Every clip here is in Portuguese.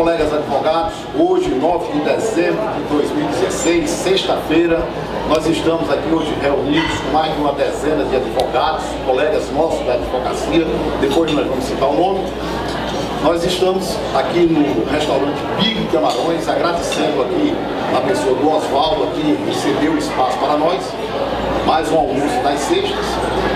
colegas advogados, hoje, 9 de dezembro de 2016, sexta-feira, nós estamos aqui hoje reunidos com mais de uma dezena de advogados, colegas nossos da advocacia, depois nós vamos citar o nome. Nós estamos aqui no restaurante Big Camarões, agradecendo aqui a pessoa do Oswaldo, que recebeu o espaço para nós, mais um almoço das sextas.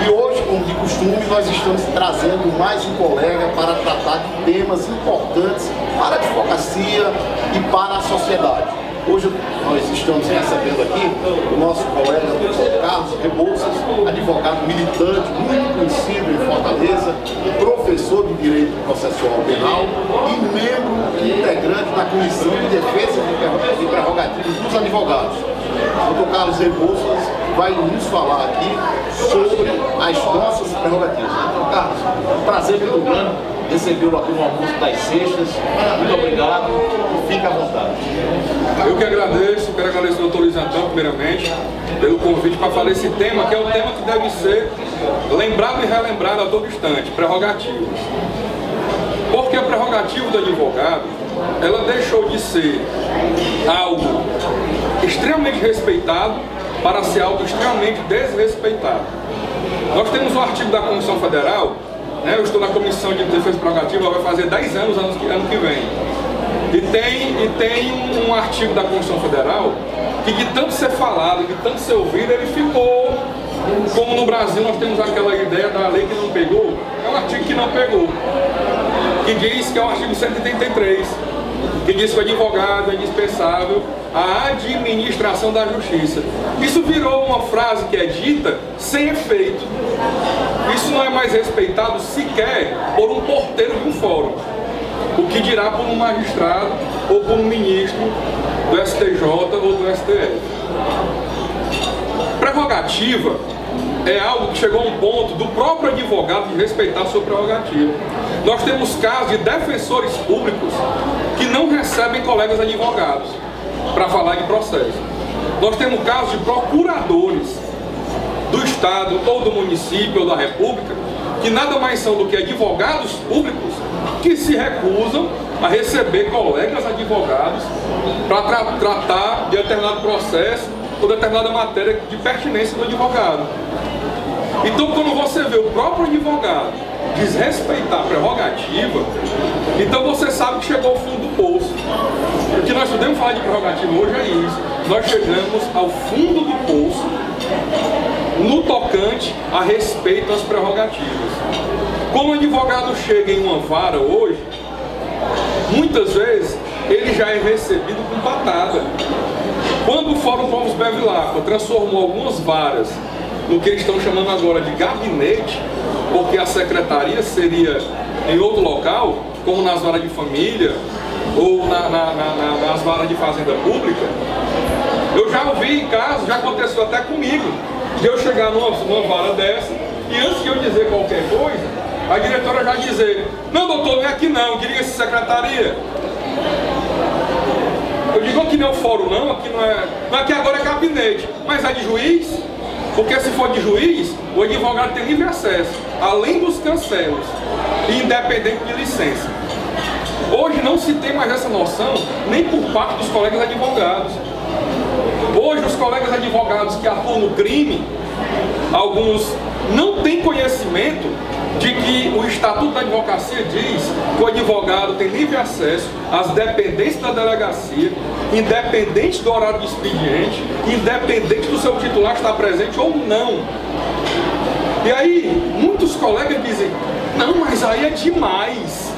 E hoje, como de costume, nós estamos trazendo mais um colega para tratar de temas importantes para a advocacia e para a sociedade. Hoje nós estamos recebendo aqui o nosso colega Dr. Carlos Rebouças, advogado militante, muito conhecido em Fortaleza, professor de Direito Processual Penal e membro integrante da Comissão de Defesa de Prerrogativas dos Advogados. O Dr. Carlos Rebouças vai nos falar aqui sobre as nossas prerrogativas. Dr. Carlos, um prazer muito grande recebê-lo aqui no almoço das sextas. Muito obrigado e fique à vontade. Eu que agradeço, quero agradecer ao doutor Luiz Antão, primeiramente, pelo convite para falar esse tema, que é um tema que deve ser lembrado e relembrado a todo instante, prerrogativas. Porque a prerrogativa do advogado, ela deixou de ser algo extremamente respeitado para ser algo extremamente desrespeitado. Nós temos um artigo da Constituição Federal, eu estou na Comissão de Defesa Prerrogativa, vai fazer 10 anos ano que vem. E tem um artigo da Constituição Federal que, de tanto ser falado, de tanto ser ouvido, ele ficou, como no Brasil nós temos aquela ideia da lei que não pegou, é um artigo que não pegou, que diz que é o artigo 183, que diz que o advogado é indispensável à administração da justiça. Isso virou uma frase que é dita sem efeito. Isso não é mais respeitado sequer por um porteiro de um fórum. O que dirá por um magistrado ou por um ministro do STJ ou do STF. Prerrogativa é algo que chegou a um ponto do próprio advogado de respeitar a sua prerrogativa. Nós temos casos de defensores públicos que não recebem colegas advogados para falar de processo. Nós temos casos de procuradores do Estado ou do município ou da República que nada mais são do que advogados públicos que se recusam a receber colegas advogados para tratar de determinado processo ou determinada matéria de pertinência do advogado. Então, quando você vê o próprio advogado desrespeitar a prerrogativa, então você sabe que chegou ao fundo do poço. O que nós podemos falar de prerrogativa hoje é isso. Nós chegamos ao fundo do poço no tocante a respeito às prerrogativas. Quando o advogado chega em uma vara hoje, muitas vezes ele já é recebido com patada. Quando o Fórum Povos Bevilacqua transformou algumas varas no que eles estão chamando agora de gabinete, porque a secretaria seria em outro local, como nas varas de família ou nas varas de fazenda pública, eu já ouvi casos, já aconteceu até comigo, de eu chegar numa vara dessa e antes de eu dizer qualquer coisa, a diretora já dizer: não, doutor, não é aqui não, dirige-se secretaria. Eu digo: aqui não é o fórum não, aqui não é, aqui agora é gabinete, mas é de juiz, porque se for de juiz, o advogado tem livre acesso, além dos cancelos, independente de licença. Hoje não se tem mais essa noção, nem por parte dos colegas advogados. Hoje os colegas advogados que atuam no crime, alguns não têm conhecimento de que o Estatuto da Advocacia diz que o advogado tem livre acesso às dependências da delegacia, independente do horário de expediente, independente do seu titular estar presente ou não. E aí, muitos colegas dizem: não, mas aí é demais.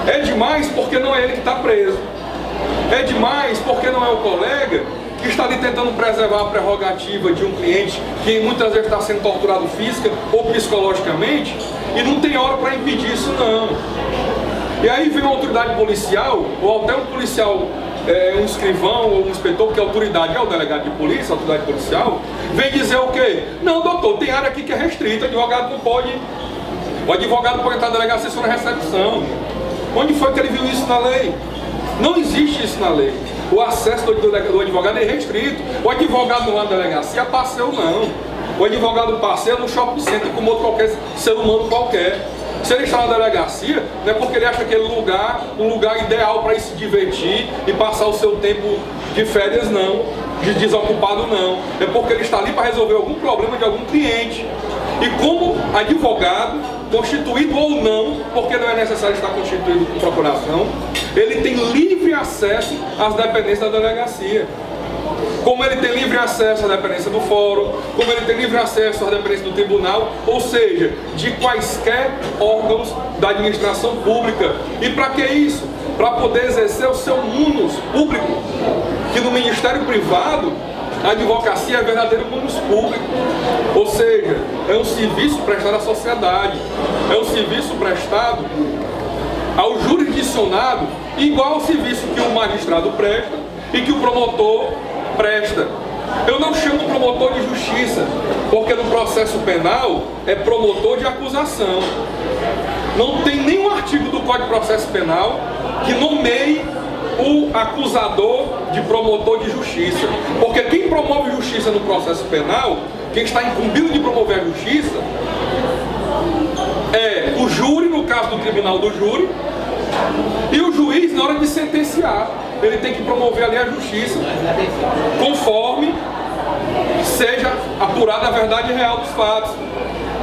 É demais porque não é ele que está preso. É demais porque não é o colega que está ali tentando preservar a prerrogativa de um cliente que muitas vezes está sendo torturado física ou psicologicamente e não tem hora para impedir isso não. E aí vem uma autoridade policial, ou até um policial, um escrivão ou um inspetor, porque a autoridade é o delegado de polícia, a autoridade policial, vem dizer o quê? Não, doutor, tem área aqui que é restrita, o advogado não pode. O advogado pode entrar na delegacia só na recepção. Onde foi que ele viu isso na lei? Não existe isso na lei. O acesso do advogado é restrito. O advogado não vai na delegacia, passeio não. O advogado passeia no shopping center como outro qualquer ser humano qualquer. Se ele está na delegacia, não é porque ele acha aquele lugar um lugar ideal para ir se divertir e passar o seu tempo de férias, não, de desocupado, não. É porque ele está ali para resolver algum problema de algum cliente. E como advogado, constituído ou não, porque não é necessário estar constituído com procuração, ele tem livre acesso às dependências da delegacia. Como ele tem livre acesso à dependência do fórum, como ele tem livre acesso à dependência do tribunal, ou seja, de quaisquer órgãos da administração pública. E para que isso? Para poder exercer o seu munus público, que no Ministério Privado, a advocacia é verdadeiro munus público, ou seja, é um serviço prestado à sociedade, é um serviço prestado ao jurisdicionado, igual ao serviço que o magistrado presta e que o promotor presta. Eu não chamo promotor de justiça, porque no processo penal é promotor de acusação. Não tem nenhum artigo do Código de Processo Penal que nomeie o acusador de promotor de justiça. Porque quem promove justiça no processo penal, quem está incumbido de promover a justiça, é o júri, no caso do tribunal do júri, e o juiz na hora de sentenciar. Ele tem que promover ali a justiça, conforme seja apurada a verdade real dos fatos.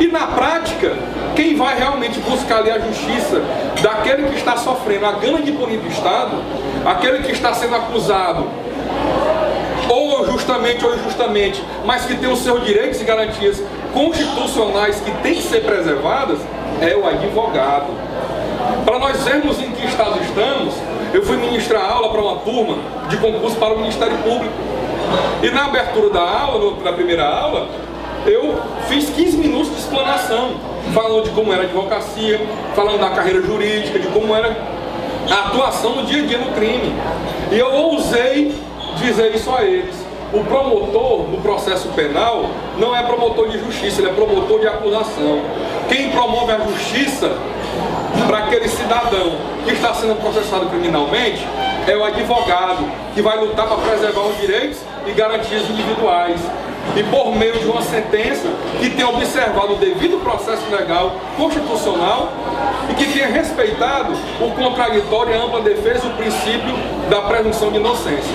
E na prática, quem vai realmente buscar ali a justiça daquele que está sofrendo a gana de punir do Estado, aquele que está sendo acusado, ou justamente ou injustamente, mas que tem os seus direitos e garantias constitucionais que têm que ser preservadas, é o advogado. Para nós vermos em que estado estamos, eu fui ministrar aula para uma turma de concurso para o Ministério Público. E na abertura da aula, na primeira aula, eu fiz 15 minutos de explanação, falando de como era a advocacia, falando da carreira jurídica, de como era a atuação no dia a dia no crime. E eu ousei dizer isso a eles. O promotor no processo penal não é promotor de justiça, ele é promotor de acusação. Quem promove a justiça para aquele cidadão que está sendo processado criminalmente é o advogado, que vai lutar para preservar os direitos e garantias individuais. E por meio de uma sentença que tenha observado o devido processo legal constitucional e que tenha respeitado o contraditório, a ampla defesa e o princípio da presunção de inocência.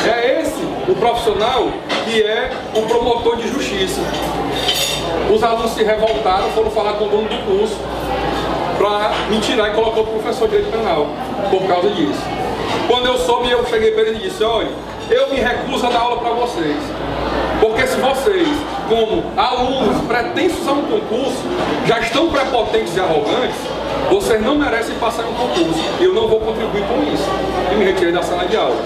É esse o profissional que é o promotor de justiça. Os alunos se revoltaram, foram falar com o dono do curso para me tirar e colocar o professor de direito penal por causa disso. Quando eu soube, eu cheguei para ele e disse: olha, eu me recuso a dar aula para vocês, porque se vocês, como alunos pretensos a um concurso, já estão prepotentes e arrogantes, vocês não merecem passar em um concurso. Eu não vou contribuir com isso. E me retirei da sala de aula.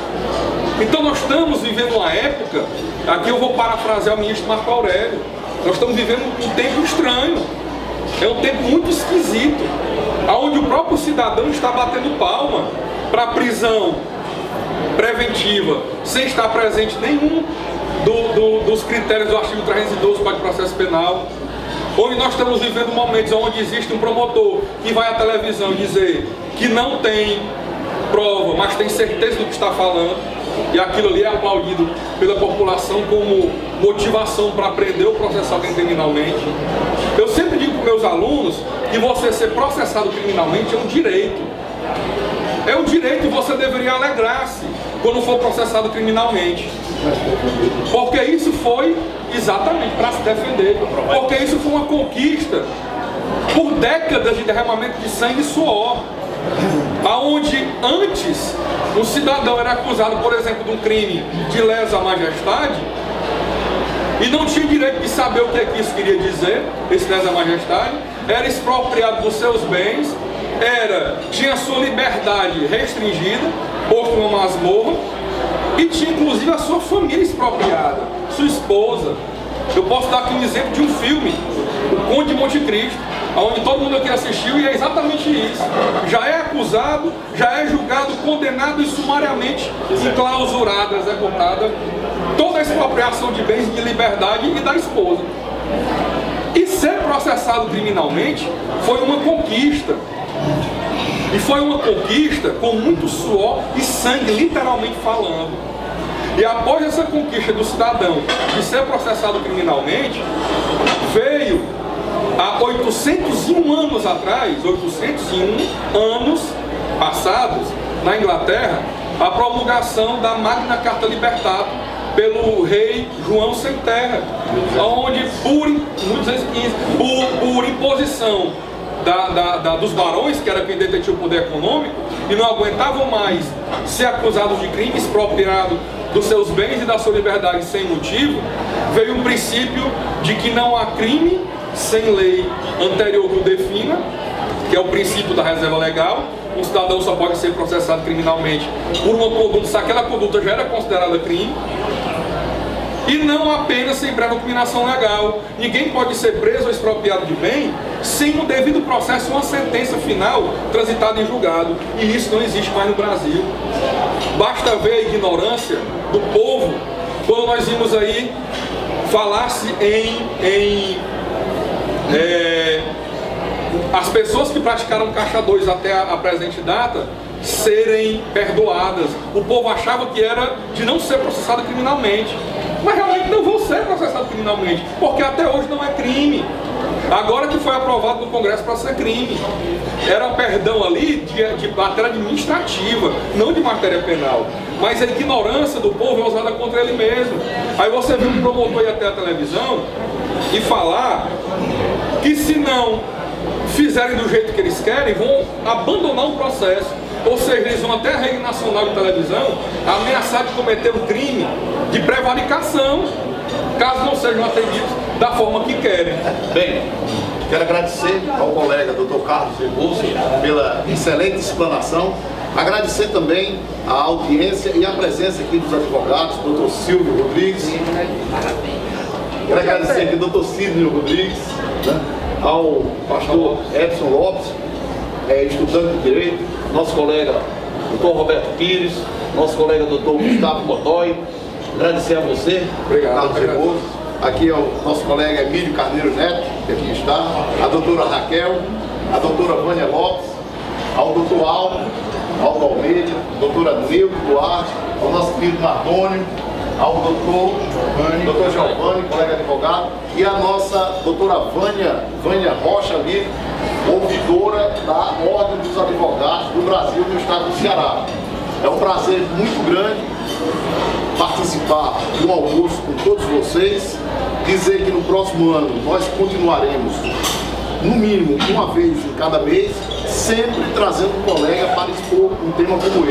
Então nós estamos vivendo uma época, aqui eu vou parafrasear o ministro Marco Aurélio, nós estamos vivendo um tempo estranho, é um tempo muito esquisito, onde o próprio cidadão está batendo palma para a prisão preventiva, sem estar presente nenhum dos critérios do artigo 312 do Código de Processo Penal, onde nós estamos vivendo momentos onde existe um promotor que vai à televisão dizer que não tem prova, mas tem certeza do que está falando, e aquilo ali é aplaudido pela população como motivação para prender ou processar alguém criminalmente. Eu sempre digo para meus alunos que você ser processado criminalmente é um direito. É um direito e você deveria alegrar-se quando for processado criminalmente. Porque isso foi exatamente para se defender. Porque isso foi uma conquista por décadas de derramamento de sangue e suor. Aonde antes um cidadão era acusado, por exemplo, de um crime de lesa majestade e não tinha direito de saber o que é que isso queria dizer, esse lesa majestade, era expropriado dos seus bens, tinha sua liberdade restringida, posto numa masmorra, e tinha inclusive a sua família expropriada, sua esposa. Eu posso dar aqui um exemplo de um filme, O Conde de Monte Cristo, onde todo mundo aqui assistiu, e é exatamente isso. Já é acusado, já é julgado, condenado e sumariamente enclausurada, executada toda a expropriação de bens, de liberdade e da esposa. E ser processado criminalmente foi uma conquista. E foi uma conquista com muito suor e sangue, literalmente falando. E após essa conquista do cidadão de ser processado criminalmente, veio há 801 anos atrás, 801 anos passados, na Inglaterra, a promulgação da Magna Carta Libertatum pelo rei João Sem Terra, onde por imposição dos barões, que era quem detinha o poder econômico, e não aguentavam mais ser acusados de crime, expropriado dos seus bens e da sua liberdade sem motivo, veio um princípio de que não há crime sem lei anterior que o defina, que é o princípio da reserva legal. Um cidadão só pode ser processado criminalmente por uma conduta, se aquela conduta já era considerada crime, e não apenas sem prévia culminação legal. Ninguém pode ser preso ou expropriado de bem sem um devido processo, uma sentença final transitada em julgado, e isso não existe mais no Brasil. Basta ver a ignorância do povo quando nós vimos aí falar-se as pessoas que praticaram caixa 2 até a presente data serem perdoadas. O povo achava que era de não ser processado criminalmente, mas realmente não vão ser processados criminalmente, porque até hoje não é crime. Agora que foi aprovado no Congresso para ser crime. Era perdão ali de matéria administrativa, não de matéria penal. Mas a ignorância do povo é usada contra ele mesmo. Aí você viu um promotor ir até a televisão e falar que se não fizerem do jeito que eles querem, vão abandonar o processo. Ou seja, eles vão até a Rede Nacional de Televisão ameaçar de cometer um crime de prevaricação, caso não sejam atendidos da forma que querem. Bem, quero agradecer ao colega Dr. Carlos Rebouças pela excelente explanação. Agradecer também a audiência e a presença aqui dos advogados, Dr. Silvio Rodrigues. Quero agradecer aqui ao Dr. Sidney Rodrigues, né, ao pastor Edson Lopes, estudante de Direito, nosso colega Dr. Roberto Pires, nosso colega Dr. Gustavo Godoy. Agradecer a você, Carlos Rebouças. Aqui é o nosso colega Emílio Carneiro Neto, que aqui está, a doutora Raquel, a doutora Vânia Lopes, ao doutor Aldo Almeida, a doutora Neudo Duarte, ao nosso querido Mardônio, ao doutor Giovanni, colega advogado, e a nossa doutora Vânia Rocha ali, ouvidora da Ordem dos Advogados do Brasil no estado do Ceará. É um prazer muito grande participar de um almoço com todos vocês, dizer que no próximo ano nós continuaremos, no mínimo, uma vez em cada mês, sempre trazendo um colega para expor um tema como esse.